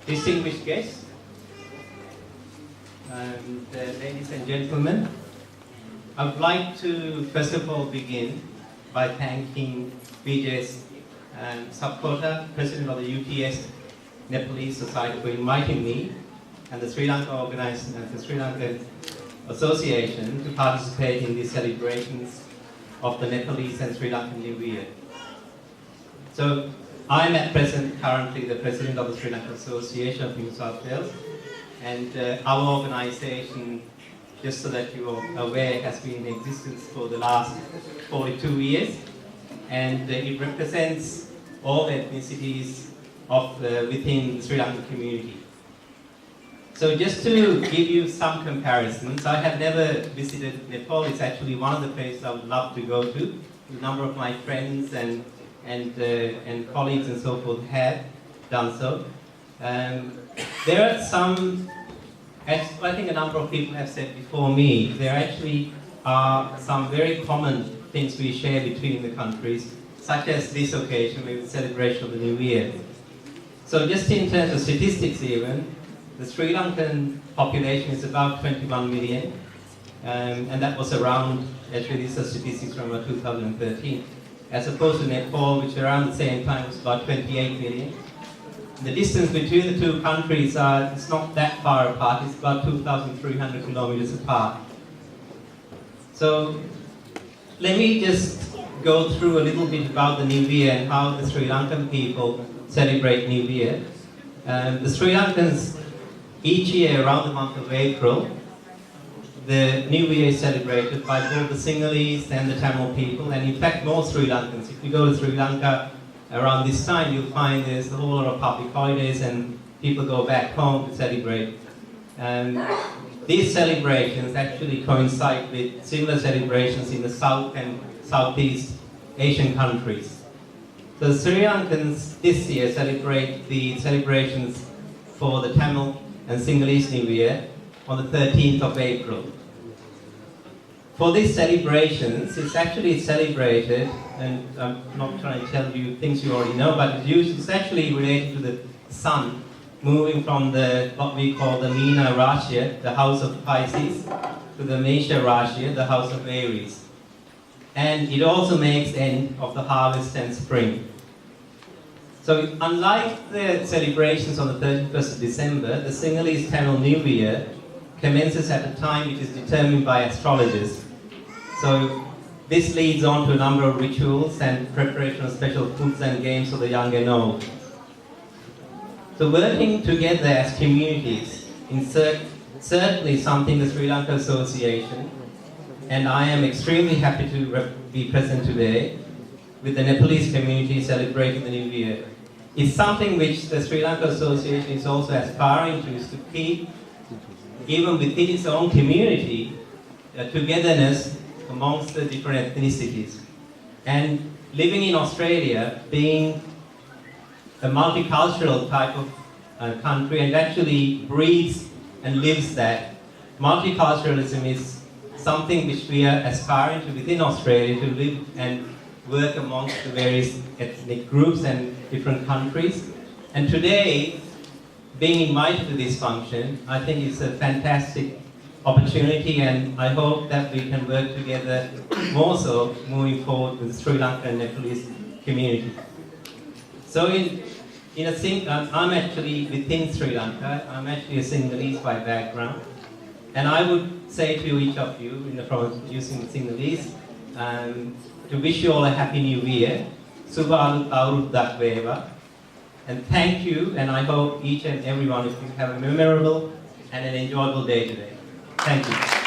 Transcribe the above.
distinguished guests, and ladies and gentlemen, I would like to first of all begin by thanking BJ's supporter, President of the UTS Nepalese Society, for inviting me and the Sri Lanka the Sri Lankan Association to participate in these celebrations of the Nepalese and Sri Lankan New Year. So I'm at present currently the President of the Sri Lanka Association of New South Wales, and our organization, just so that you are aware, has been in existence for the last 42 years, and it represents all ethnicities of within the Sri Lanka community. So just to give you some comparisons, I have never visited Nepal. It's actually one of the places I would love to go to. A number of my friends and colleagues and so forth have done so. There are some, as I think a number of people have said before me, there actually are some very common things we share between the countries, such as this occasion with the celebration of the New Year. So just in terms of statistics even, the Sri Lankan population is about 21 million, and that was around, actually these are statistics from 2013, as opposed to Nepal, which around the same time was about 28 million. The distance between the two countries it's not that far apart, it's about 2,300 kilometers apart. So let me just go through a little bit about the New Year and how the Sri Lankan people celebrate New Year. The Sri Lankans, each year around the month of April, the New Year is celebrated by both the Sinhalese and the Tamil people, and in fact most Sri Lankans. If you go to Sri Lanka around this time, you'll find there's a whole lot of public holidays and people go back home to celebrate. These celebrations actually coincide with similar celebrations in the South and Southeast Asian countries. So the Sri Lankans this year celebrate the celebrations for the Tamil and Sinhalese New Year on the 13th of April. For these celebrations, it's actually celebrated, and I'm not trying to tell you things you already know, but it's actually related to the sun moving from what we call the Meena Rashya, the house of Pisces, to the Mesha Rashya, the house of Aries. And it also makes end of the harvest and spring. So unlike the celebrations on the 31st of December, the Sinhalese Tamil New Year commences at a time which is determined by astrologers. So this leads on to a number of rituals and preparation of special foods and games for the young and old. So working together as communities is certainly something the Sri Lanka Association, and I am extremely happy to be present today with the Nepalese community celebrating the New Year. It's something which the Sri Lanka Association is also aspiring to, is to keep, even within its own community, togetherness amongst the different ethnicities. And living in Australia, being a multicultural type of country, and actually breathes and lives that, multiculturalism is something which we are aspiring to within Australia, to live and work amongst the various ethnic groups and different countries. And today, being invited to this function, I think it's a fantastic opportunity, and I hope that we can work together more so moving forward with the Sri Lanka and Nepalese community. So in a sense, I'm actually within Sri Lanka. I'm actually a Sinhalese by background. And I would say to each of you, from using Sinhalese, to wish you all a happy New Year. Subha Arut Dakveva. And thank you, and I hope each and every one of you have a memorable and an enjoyable day today. Thank you.